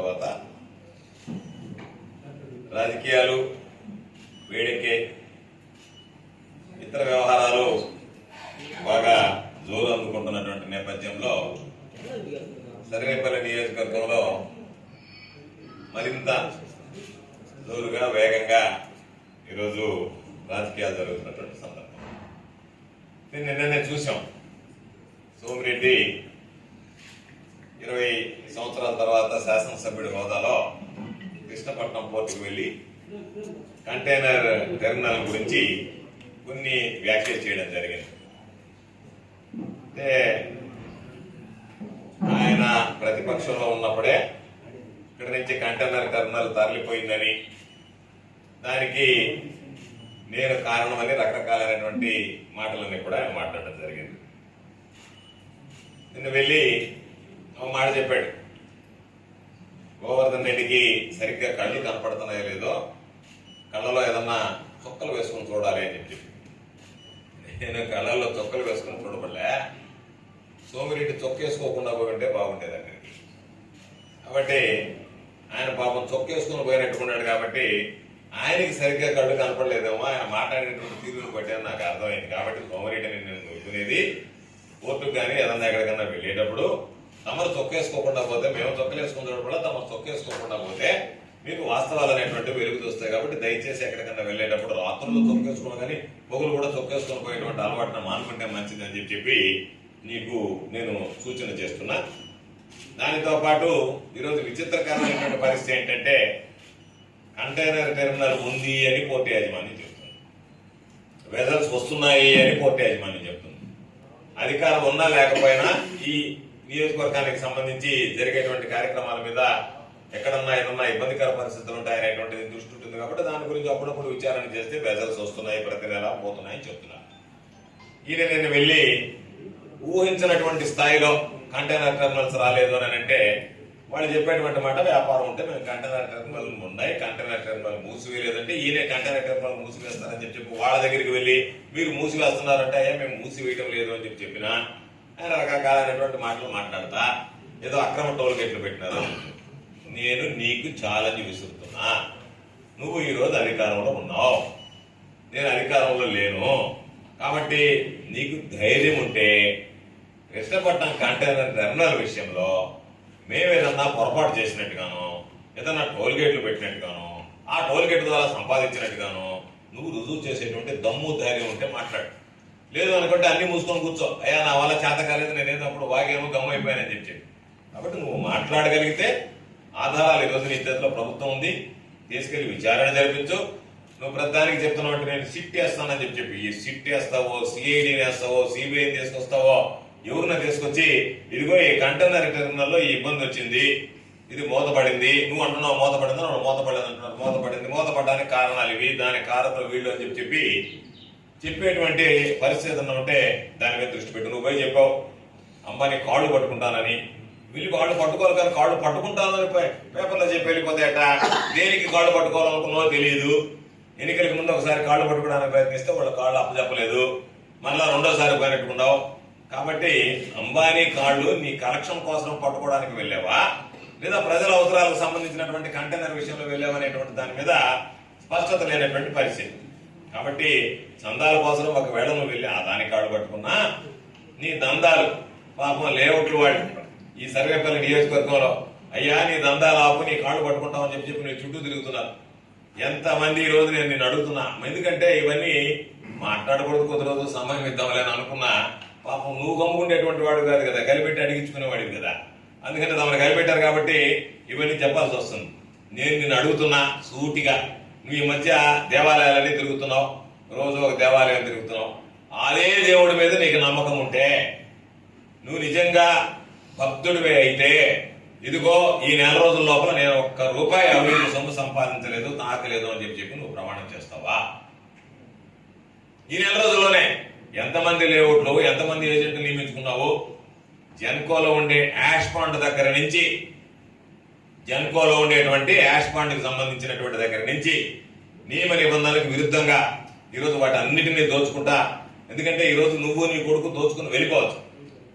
తర్వాత రాజకీయాలు వేడెక్కే ఇతర వ్యవహారాలు బాగా జోరు అందుకుంటున్నటువంటి నేపథ్యంలో సర్వేపల్లి నియోజకవర్గంలో మరింత జోరుగా వేగంగా ఈరోజు రాజకీయాలు జరుగుతున్నటువంటి సందర్భం. నిన్ననే చూసాం. సోమిరెడ్డి 20 సంవత్సరాల తర్వాత శాసనసభ్యుడి హోదాలో కృష్ణపట్నం పోర్టుకు వెళ్లి కంటైనర్ టెర్మినల్ గురించి కొన్ని వ్యాఖ్యలు చేయడం జరిగింది. అంటే ఆయన ప్రతిపక్షంలో ఉన్నప్పుడే ఇక్కడి నుంచి కంటైనర్ టెర్మినల్ తరలిపోయిందని, దానికి నేను కారణమని రకరకాలైనటువంటి మాటలన్నీ కూడా ఆయన మాట్లాడడం జరిగింది. నిన్న వెళ్ళి ఒక మాట చెప్పాడు, గోవర్ధన్ రెడ్డికి సరిగ్గా కళ్ళు కనపడుతున్నాయో లేదో, కళ్ళలో ఏదన్నా చొక్కలు వేసుకుని చూడాలి అని చెప్పి. నేను కళ్ళల్లో చొక్కలు వేసుకుని చూడబడలే, సోమిరెడ్డి చొక్కేసుకోకుండా పోయింటే బాగుండేది అక్కడికి. కాబట్టి ఆయన పాపం చొక్కేసుకుని పోయినట్టుకున్నాడు కాబట్టి ఆయనకి సరిగ్గా కళ్ళు కనపడలేదేమో, ఆయన మాట్లాడేటువంటి తీరును బట్టి అని నాకు అర్థమైంది. కాబట్టి సోమిరెడ్డిని నేను కోరుకునేది, కోర్టుకు కానీ ఏదన్నా ఎక్కడికన్నా వెళ్ళేటప్పుడు తమరు చొక్కేసుకోకుండా పోతే, మేము చొక్కలు వేసుకుని చూడకుండా తమరు చొక్కేసుకోకుండా పోతే మీకు వాస్తవాలు అనేటువంటి వెలుగు వస్తాయి. కాబట్టి దయచేసి ఎక్కడికన్నా వెళ్ళేటప్పుడు రాత్రులు చొక్కేసుకోవడం కానీ పొగులు కూడా చొక్కేసుకొని పోయేటువంటి అలవాటును మానుకుంటే మంచిది అని చెప్పి నీకు నేను సూచన చేస్తున్నా. దానితో పాటు ఈరోజు విచిత్రకరమైనటువంటి పరిస్థితి ఏంటంటే, కంటైనర్ టెర్మినల్ ఉంది అని పోర్టు యాజమాన్యం చెప్తుంది, వెజల్స్ వస్తున్నాయి అని పోర్టు యాజమాన్యం చెప్తుంది. అధికారం ఉన్నా లేకపోయినా ఈ నియోజకవర్గానికి సంబంధించి జరిగేటువంటి కార్యక్రమాల మీద ఎక్కడన్నా ఏదన్నా ఇబ్బందికర పరిస్థితులు ఉంటాయనేటువంటిది దృష్టి ఉంటుంది. కాబట్టి దాని గురించి అప్పుడప్పుడు విచారణ చేస్తే వెజల్స్ వస్తున్నాయి, ప్రతి నెల పోతున్నాయని చెప్తున్నారు. ఈయన నేను వెళ్ళి ఊహించినటువంటి స్థాయిలో కంటైనర్ టెర్మినల్స్ రాలేదు అని అంటే వాళ్ళు చెప్పేటువంటి మాట, వ్యాపారం ఉంటే మేము కంటైనర్ టెర్మినల్ ఉన్నాయి, కంటైనర్ టెర్మినల్ మూసివేయలేదంటే ఈయనే కంటైనర్ టెర్మినల్ మూసివేస్తారని చెప్పి వాళ్ళ దగ్గరికి వెళ్ళి మీరు మూసివేస్తున్నారంటే అయ్యా మేము మూసివేయడం లేదు అని చెప్పినా ఆయన రకరకాలైనటువంటి మాటలు మాట్లాడతా ఏదో అక్రమ టోల్ గేట్లు పెట్టినారు. నేను నీకు ఛాలెంజ్ విసురుతున్నా, నువ్వు ఈరోజు అధికారంలో ఉన్నావు, నేను అధికారంలో లేను. కాబట్టి నీకు ధైర్యం ఉంటే కృష్ణపట్నం కంటైనర్ టెర్మినల్ విషయంలో మేమేదన్నా పొరపాటు చేసినట్టుగాను, ఏదన్నా టోల్ గేట్లు పెట్టినట్టుగాను, ఆ టోల్ గేట్ ద్వారా సంపాదించినట్టుగాను నువ్వు రుజువు చేసేటువంటి దమ్ము ధైర్యం ఉంటే మాట్లాడు. లేదు అనుకుంటే అన్ని మూసుకొని కూర్చో, అయ్యా నా వల్ల చేత కాలేదు, నేనేదో అప్పుడు వాగేమో గమ్ము అయిపోయానని చెప్పి. కాబట్టి నువ్వు మాట్లాడగలిగితే ఆధారాలు ఈరోజు నీ చేతిలో ప్రభుత్వం ఉంది, తీసుకెళ్లి విచారణ జరిపించు. నువ్వు ప్రధానికి చెప్తున్నావు అంటే నేను సిట్ వేస్తానని చెప్పి ఈ సిట్ వేస్తావో, సిఐడిని వేస్తావో, సిబిఐని తీసుకొస్తావో, ఎవరిని తీసుకొచ్చి ఇదిగో ఈ కంటైనర్ టెర్మినల్లో ఈ ఇబ్బంది వచ్చింది, ఇది మూతపడింది, నువ్వు అంటున్నావు మూతపడింది, నువ్వు మూతపడేది అంటున్నావు, మూతపడడానికి కారణాలు ఇవి, దానికి కారణం వీళ్ళు అని చెప్పి చెప్పేటువంటి పరిస్థితి ఉంటే దాని మీద దృష్టి పెట్టు. నువ్వు పోయి చెప్పావు అమ్మాని కాళ్ళు పట్టుకుంటానని, వీళ్ళు కాళ్ళు పట్టుకోవాలి కానీ కాళ్ళు పట్టుకుంటానని పేపర్లో చెప్పి వెళ్ళిపోతాయట. దేనికి కాళ్ళు పట్టుకోవాలనుకున్నావో తెలియదు. ఎన్నికలకు ముందు ఒకసారి కాళ్ళు పట్టుకోవడానికి ప్రయత్నిస్తే వాళ్ళు కాళ్ళు అప్పచెప్పలేదు, మళ్ళా రెండోసారి పోయినట్టుకున్నావు. కాబట్టి అంబానీ కాళ్ళు నీ కలెక్షన్ కోసం పట్టుకోవడానికి వెళ్ళావా, లేదా ప్రజల అవసరాలకు సంబంధించినటువంటి కంటైనర్ విషయంలో వెళ్ళావా అనేటువంటి దాని మీద స్పష్టత లేనటువంటి పరిస్థితి. కాబట్టి చందాల కోసం ఒకవేళ నువ్వు వెళ్ళి దాని కాళ్ళు పట్టుకున్నా నీ దందాలు పాపం లేఅవుట్లు వాళ్ళు ఈ సర్వేపల్లి నియోజకవర్గంలో అయ్యా నీ దందాలు ఆపు, నీ కాళ్ళు పట్టుకుంటామని చెప్పి నీ చుట్టూ తిరుగుతున్నారు. ఎంతమంది ఈ రోజు నేను నిన్ను అడుగుతున్నా, ఎందుకంటే ఇవన్నీ మాట్లాడకూడదు, కొద్ది రోజు సమయం ఇద్దామని అనుకున్నా. పాపం నువ్వు గమ్ముకుండేటువంటి వాడు కాదు కదా, కలిపెట్టి అడిగించుకునేవాడివి కదా. అందుకని తమను కలిపెట్టారు కాబట్టి ఇవన్నీ చెప్పాల్సి వస్తుంది. నేను నిన్ను అడుగుతున్నా సూటిగా, నువ్వు ఈ మధ్య దేవాలయాలన్నీ తిరుగుతున్నావు, రోజు ఒక దేవాలయం తిరుగుతున్నావు. అదే దేవుడి మీద నీకు నమ్మకం ఉంటే, నువ్వు నిజంగా భక్తుడివే అయితే, ఇదిగో ఈ నెల రోజుల లోపల నేను ₹1 అవినీతి సొమ్ము సంపాదించలేదు, తాకలేదు అని చెప్పి నువ్వు ప్రమాణం చేస్తావా? ఈ నెల రోజుల్లోనే ఎంతమంది లేఅవుట్లు, ఎంతమంది ఏజెంట్లు నియమించుకున్నావు? జెన్కోలో ఉండే యాష్ పాండ్ దగ్గర నుంచి, జెన్కోలో ఉండేటువంటి యాష్ పాండ్ కి సంబంధించినటువంటి దగ్గర నుంచి నియమ నిబంధనలకు విరుద్ధంగా ఈరోజు వాటి అన్నిటినీ దోచుకుంటా. ఎందుకంటే ఈరోజు నువ్వు నీ కొడుకు దోచుకుని వెళ్ళిపోవచ్చు,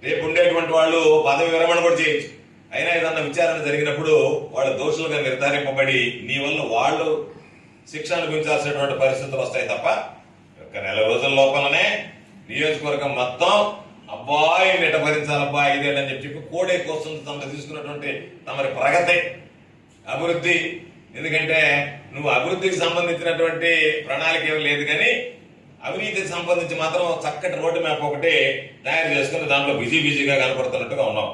రేపు ఉండేటువంటి వాళ్ళు పదవి విరమణ కూడా చేయొచ్చు. అయినా ఏదన్నా విచారణ జరిగినప్పుడు వాళ్ళు దోషులుగా నిర్ధారింపబడి నీ వల్ల వాళ్ళు శిక్ష అనుభవించాల్సినటువంటి పరిస్థితులు వస్తాయి తప్ప ఒక నెల రోజుల లోపలనే నియోజకవర్గం మొత్తం అబ్బాయి నిటభరించాలబ్బా ఇదేనని చెప్పి కోడే కోసం తమకు తీసుకున్నటువంటి తమరి ప్రగతి అభివృద్ధి. ఎందుకంటే నువ్వు అభివృద్ధికి సంబంధించినటువంటి ప్రణాళిక ఏమి లేదు, కానీ అవినీతికి సంబంధించి మాత్రం చక్కటి రోడ్డు మ్యాప్ ఒకటి తయారు చేసుకుని దాంట్లో బిజీగా కనపడుతున్నట్టుగా ఉన్నావు.